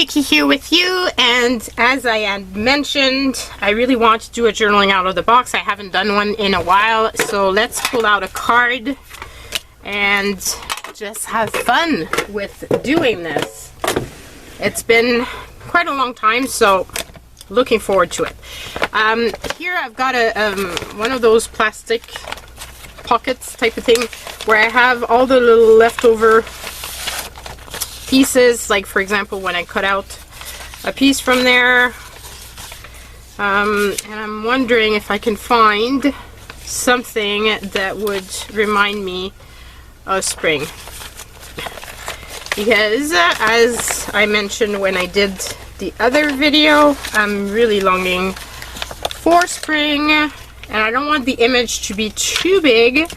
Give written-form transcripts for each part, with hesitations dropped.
Vicky here with you, and as I had mentioned, I really want to do a journaling out of the box. I haven't done one in a while, so let's pull out a card and just have fun with doing this. It's been quite a long time, so looking forward to it. Here I've got a one of those plastic pockets type of thing where I have all the little leftover pieces, like for example when I cut out a piece from there, and I'm wondering if I can find something that would remind me of spring, because as I mentioned when I did the other video, I'm really longing for spring, and I don't want the image to be too big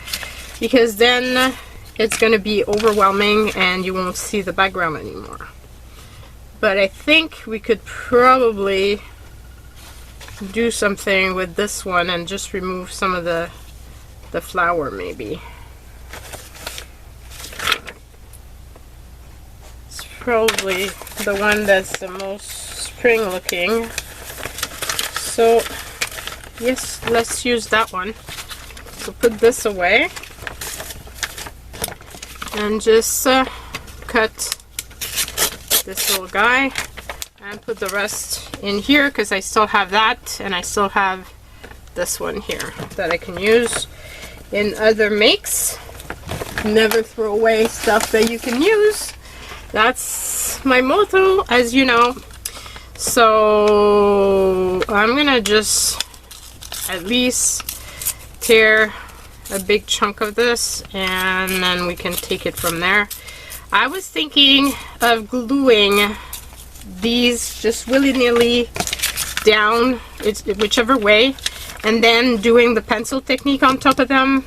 because then it's going to be overwhelming and you won't see the background anymore. But I think we could probably do something with this one and just remove some of the flower maybe. It's probably the one that's the most spring looking. So yes, let's use that one. So put this away and just cut this little guy and put the rest in here, because I still have that and I still have this one here that I can use in other makes. Never throw away stuff that you can use. That's my motto, as you know. So I'm gonna just at least tear a big chunk of this and then we can take it from there. I was thinking of gluing these just willy-nilly down, whichever way, and then doing the pencil technique on top of them.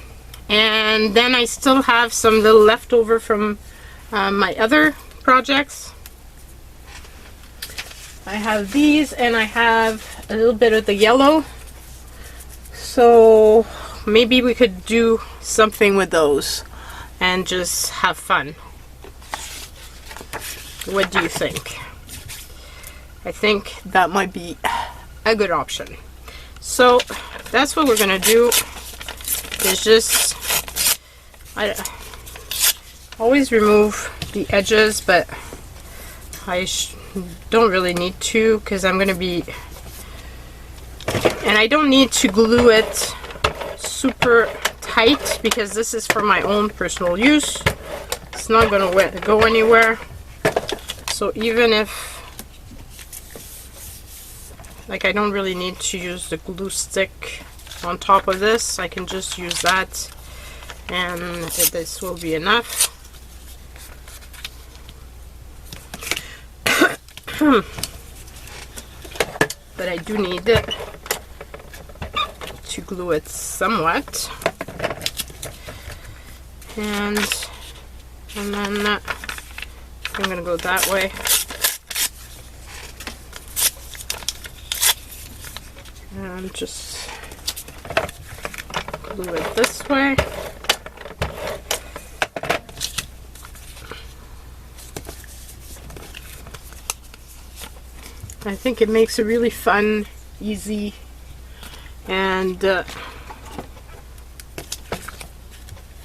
And then I still have some little leftover from my other projects. I have these and I have a little bit of the yellow, so maybe we could do something with those and just have fun. What do you think? I think that might be a good option. So that's what we're gonna do, is just, I always remove the edges, but I don't really need to, because I'm gonna be, and I don't need to glue it super tight because this is for my own personal use. It's not gonna go anywhere. So even if, like, I don't really need to use the glue stick on top of this, I can just use that and this will be enough. But I do need it to glue it somewhat, and then I'm gonna go that way. And just glue it this way. I think it makes a really fun, easy, and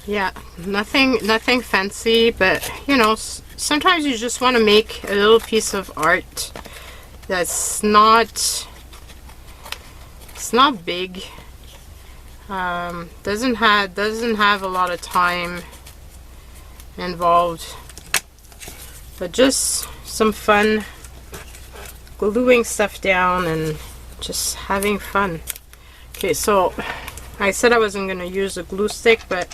yeah, nothing fancy, but you know, sometimes you just want to make a little piece of art that's not, it's not big, doesn't have a lot of time involved, but just some fun gluing stuff down and just having fun. Okay, so I said I wasn't going to use a glue stick, but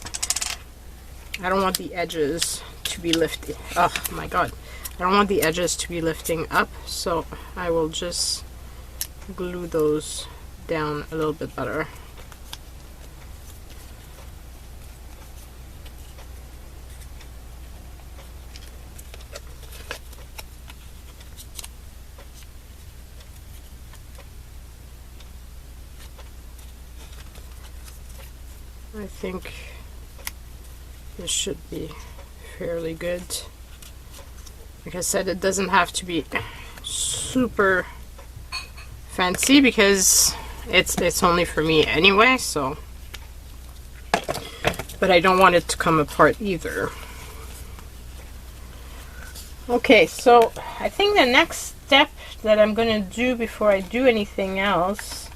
I don't want the edges to be lifted. Oh my god, I don't want the edges to be lifting up, so I will just glue those down a little bit better. I think this should be fairly good. Like I said, it doesn't have to be super fancy because it's only for me anyway, so, but I don't want it to come apart either. Okay, so I think the next step that I'm gonna do before I do anything else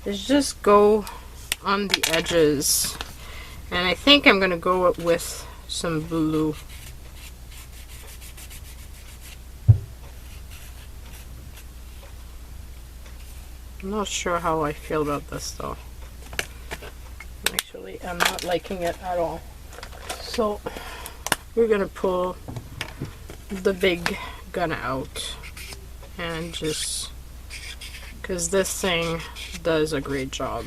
is just go on the edges, and I think I'm gonna go with some blue. I'm not sure how I feel about this though. Actually, I'm not liking it at all. So we're gonna pull the big gun out and just, because this thing does a great job.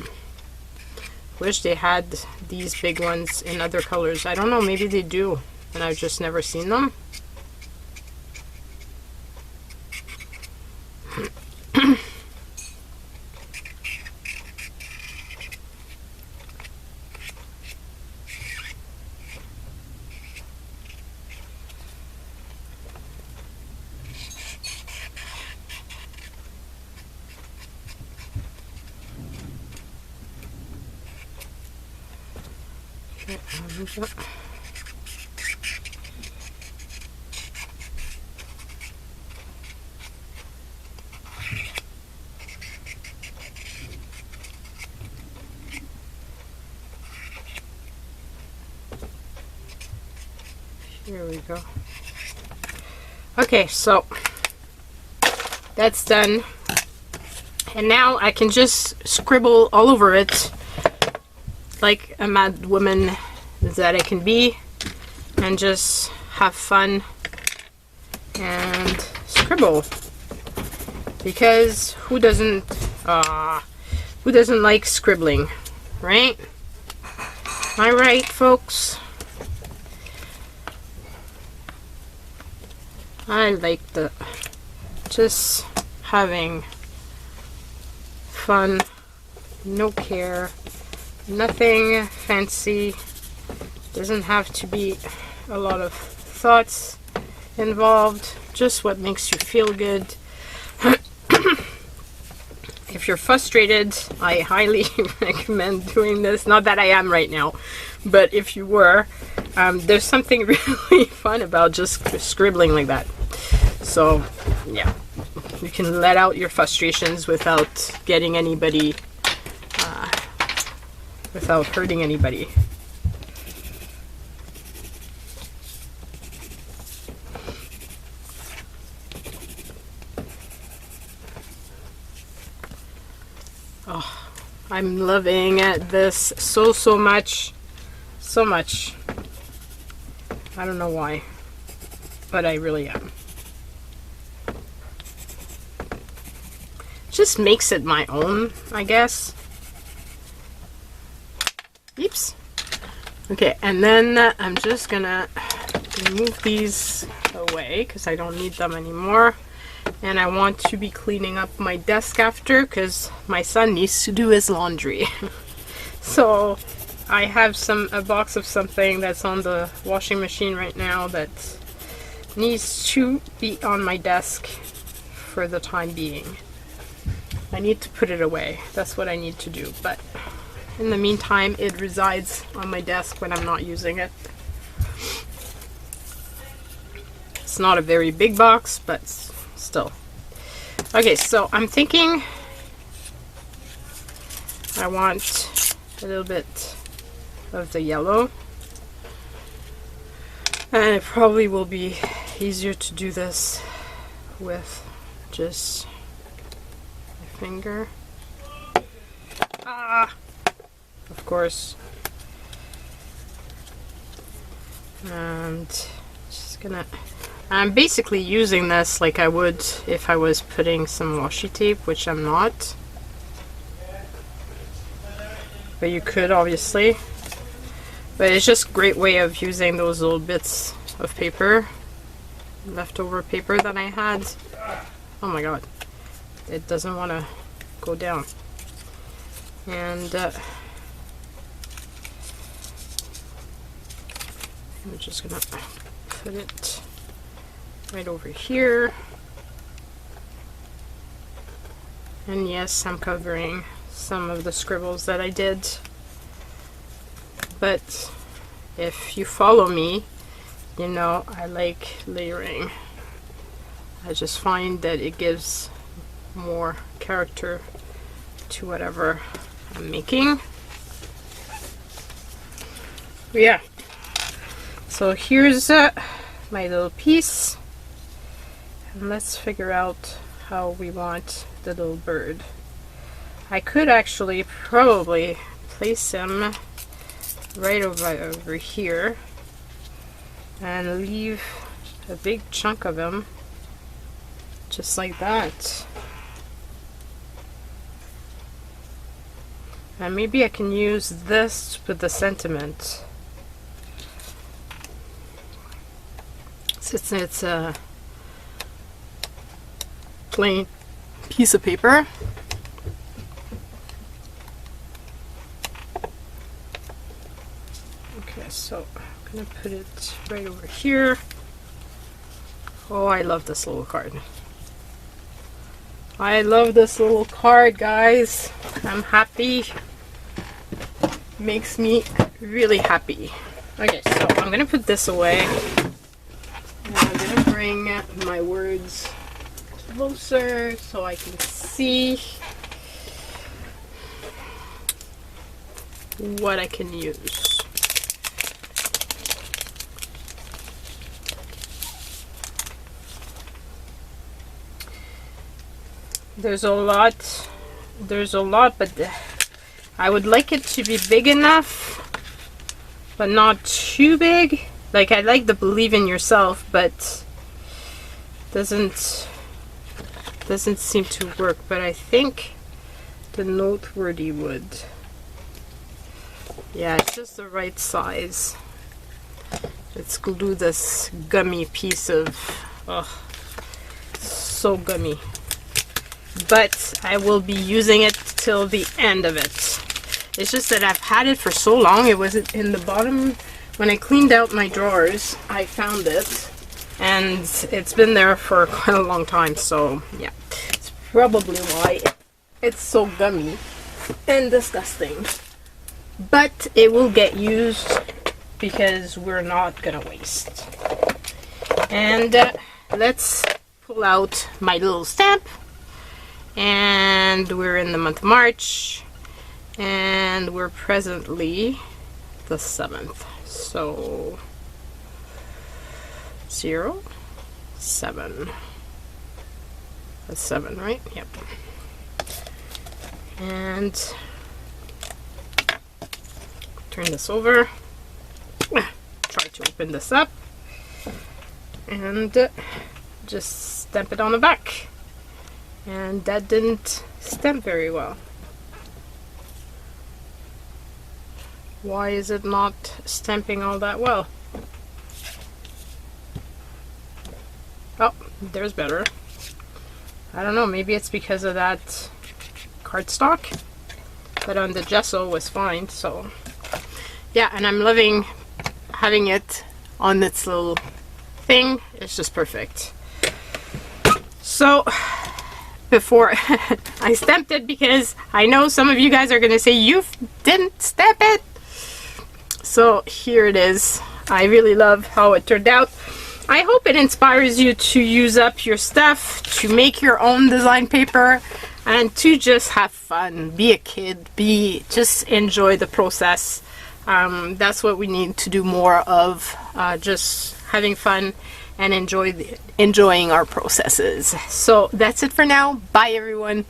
Wish they had these big ones in other colors. I don't know, maybe they do and I've just never seen them. Here we go. Okay, so that's done. And now I can just scribble all over it like a mad woman that I can be, and just have fun and scribble, because who doesn't like scribbling, right? Am I right, folks? I like the just having fun, no care, nothing fancy. Doesn't have to be a lot of thoughts involved, just what makes you feel good. If you're frustrated, I highly recommend doing this. Not that I am right now, but if you were, there's something really fun about just scribbling like that. So yeah, you can let out your frustrations without getting anybody, without hurting anybody. Oh, I'm loving this so much. So much. I don't know why, but I really am. Just makes it my own, I guess. Oops. Okay, and then I'm just gonna move these away because I don't need them anymore. And I want to be cleaning up my desk after, because my son needs to do his laundry. So I have a box of something that's on the washing machine right now that needs to be on my desk for the time being. I need to put it away. That's what I need to do. But in the meantime, it resides on my desk when I'm not using it. It's not a very big box, but still. Okay, so I'm thinking I want a little bit of the yellow, and it probably will be easier to do this with just my finger. Of course. And just gonna, I'm basically using this like I would if I was putting some washi tape, which I'm not. But you could, obviously. But it's just a great way of using those little bits of paper, leftover paper that I had. Oh my god. It doesn't want to go down. And I'm just gonna put it right over here. And yes, I'm covering some of the scribbles that I did. But if you follow me, you know I like layering. I just find that it gives more character to whatever I'm making. Yeah. So here's my little piece. And let's figure out how we want the little bird. I could actually probably place him right over here and leave a big chunk of him just like that. And maybe I can use this to put the sentiment, since it's a plain piece of paper. Okay, so I'm gonna put it right over here. Oh, I love this little card. I love this little card, guys. I'm happy. Makes me really happy. Okay, so I'm gonna put this away. And I'm gonna bring my words closer so I can see what I can use. There's a lot, but I would like it to be big enough, but not too big. Like, I like the believe in yourself, but doesn't seem to work. But I think the noteworthy would. Yeah, it's just the right size. Let's glue this gummy piece of, oh, so gummy. But I will be using it till the end of it. It's just that I've had it for so long. It was in the bottom. When I cleaned out my drawers, I found it. And it's been there for quite a long time. So, yeah. It's probably why it's so gummy and disgusting. But it will get used because we're not going to waste. And let's pull out my little stamp. And we're in the month of March, and we're presently the 7th, so 0, 7, that's 7, right? Yep. And turn this over, try to open this up, and just stamp it on the back. And that didn't stamp very well. Why is it not stamping all that well? Oh, there's better. I don't know, maybe it's because of that cardstock, but on the gesso was fine. So yeah, and I'm loving having it on its little thing. It's just perfect. So before I stamped it, because I know some of you guys are gonna say you didn't stamp it. So here it is. I really love how it turned out. I hope it inspires you to use up your stuff, to make your own design paper, and to just have fun. Be a kid, just enjoy the process. That's what we need to do more of, just having fun and enjoying our processes. So that's it for now. Bye everyone.